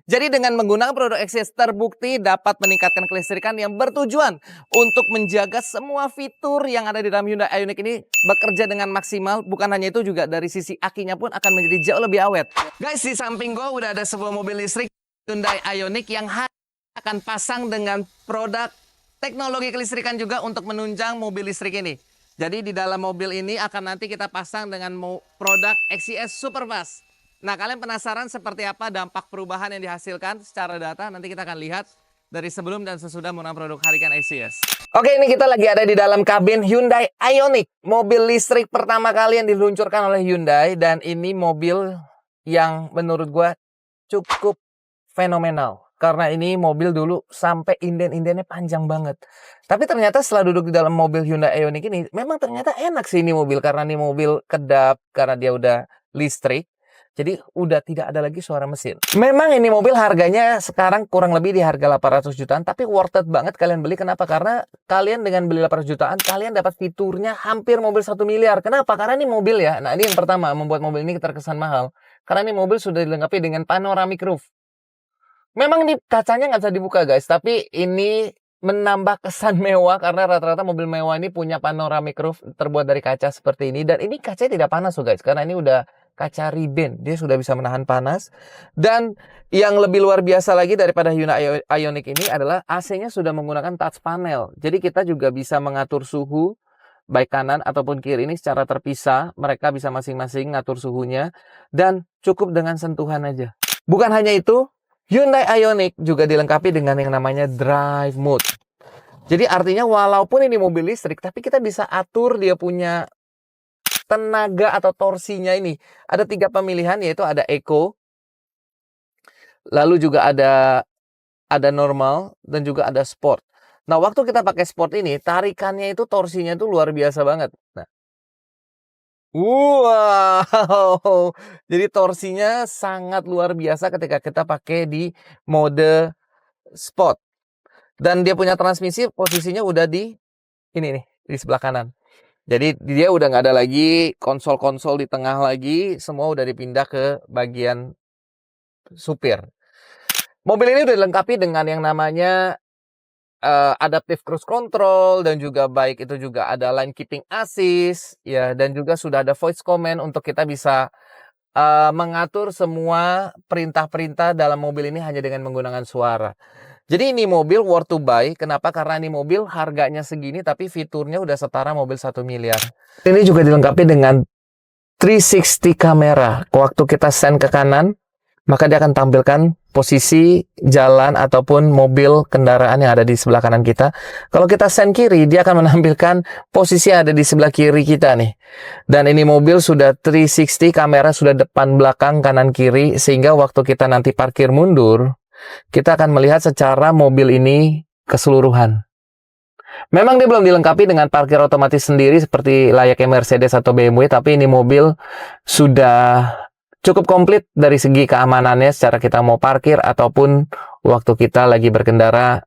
Jadi dengan menggunakan produk XCS terbukti dapat meningkatkan kelistrikan yang bertujuan untuk menjaga semua fitur yang ada di dalam Hyundai Ioniq ini bekerja dengan maksimal. Bukan hanya itu, juga dari sisi akinya pun akan menjadi jauh lebih awet. Guys, di samping gua udah ada sebuah mobil listrik Hyundai Ioniq yang akan pasang dengan produk teknologi kelistrikan juga untuk menunjang mobil listrik ini. Jadi di dalam mobil ini akan nanti kita pasang dengan produk XCS Superfast. Nah, kalian penasaran seperti apa dampak perubahan yang dihasilkan secara data? Nanti kita akan lihat dari sebelum dan sesudah menggunakan produk Hurricane XCS. Oke, ini kita lagi ada di dalam kabin Hyundai Ioniq, mobil listrik pertama kali yang diluncurkan oleh Hyundai, dan ini mobil yang menurut gue cukup fenomenal. Karena ini mobil dulu sampai inden-indennya panjang banget. Tapi ternyata setelah duduk di dalam mobil Hyundai Ioniq ini, memang ternyata enak sih ini mobil. Karena ini mobil kedap, karena dia udah listrik. Jadi udah tidak ada lagi suara mesin. Memang ini mobil harganya sekarang kurang lebih di harga 800 jutaan. Tapi worth it banget kalian beli. Kenapa? Karena kalian dengan beli 800 jutaan, kalian dapat fiturnya hampir mobil 1 miliar. Kenapa? Karena ini mobil ya. Nah, ini yang pertama membuat mobil ini terkesan mahal. Karena ini mobil sudah dilengkapi dengan panoramic roof. Memang ini kacanya nggak bisa dibuka guys. Tapi ini menambah kesan mewah. Karena rata-rata mobil mewah ini punya panoramic roof terbuat dari kaca seperti ini. Dan ini kacanya tidak panas loh guys. Karena ini udah kaca riben, dia sudah bisa menahan panas. Dan yang lebih luar biasa lagi daripada Hyundai Ioniq ini adalah AC-nya sudah menggunakan touch panel. Jadi kita juga bisa mengatur suhu baik kanan ataupun kiri ini secara terpisah. Mereka bisa masing-masing ngatur suhunya dan cukup dengan sentuhan aja. Bukan hanya itu, Hyundai Ioniq juga dilengkapi dengan yang namanya drive mode. Jadi artinya walaupun ini mobil listrik, tapi kita bisa atur dia punya tenaga atau torsinya ini. Ada 3 pemilihan, yaitu ada Eco, lalu juga ada normal, dan juga ada sport. Nah, waktu kita pakai sport ini, tarikannya itu torsinya itu luar biasa banget. Nah, wow, jadi torsinya sangat luar biasa ketika kita pakai di mode sport. Dan dia punya transmisi posisinya udah di ini nih, di sebelah kanan. Jadi dia udah nggak ada lagi konsol-konsol di tengah lagi, semua udah dipindah ke bagian supir. Mobil ini udah dilengkapi dengan yang namanya adaptive cruise control, dan juga baik itu juga ada lane keeping assist, ya, dan juga sudah ada voice command untuk kita bisa mengatur semua perintah-perintah dalam mobil ini hanya dengan menggunakan suara. Jadi ini mobil worth to buy. Kenapa? Karena ini mobil harganya segini tapi fiturnya udah setara mobil 1 miliar. Ini juga dilengkapi dengan 360 kamera. Waktu kita send ke kanan, maka dia akan tampilkan posisi jalan ataupun mobil kendaraan yang ada di sebelah kanan kita. Kalau kita send kiri, dia akan menampilkan posisi yang ada di sebelah kiri kita nih. Dan ini mobil sudah 360 kamera, sudah depan, belakang, kanan, kiri. Sehingga waktu kita nanti parkir mundur, kita akan melihat secara mobil ini keseluruhan. Memang dia belum dilengkapi dengan parkir otomatis sendiri seperti layaknya Mercedes atau BMW, tapi ini mobil sudah cukup komplit dari segi keamanannya secara kita mau parkir ataupun waktu kita lagi berkendara,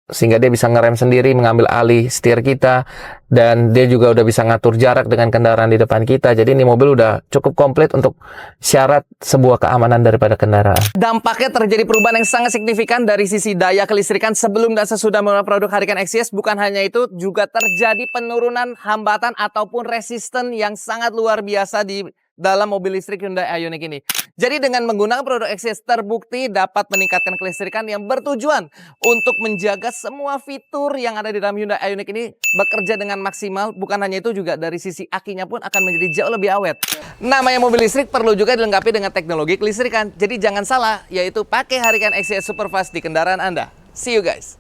sehingga dia bisa ngerem sendiri, mengambil alih setir kita, dan dia juga udah bisa ngatur jarak dengan kendaraan di depan kita. Jadi ini mobil udah cukup komplit untuk syarat sebuah keamanan daripada kendaraan. Dampaknya terjadi perubahan yang sangat signifikan dari sisi daya kelistrikan sebelum dan sesudah menggunakan produk Hurricane XCS. Bukan hanya itu, juga terjadi penurunan hambatan ataupun resisten yang sangat luar biasa di dalam mobil listrik Hyundai Ioniq ini. Jadi dengan menggunakan produk XCS terbukti dapat meningkatkan kelistrikan yang bertujuan untuk menjaga semua fitur yang ada di dalam Hyundai Ioniq ini bekerja dengan maksimal. Bukan hanya itu, juga dari sisi akinya pun akan menjadi jauh lebih awet. Namanya mobil listrik perlu juga dilengkapi dengan teknologi kelistrikan. Jadi jangan salah, yaitu pakai Hurricane XCS Superfast di kendaraan Anda. See you guys.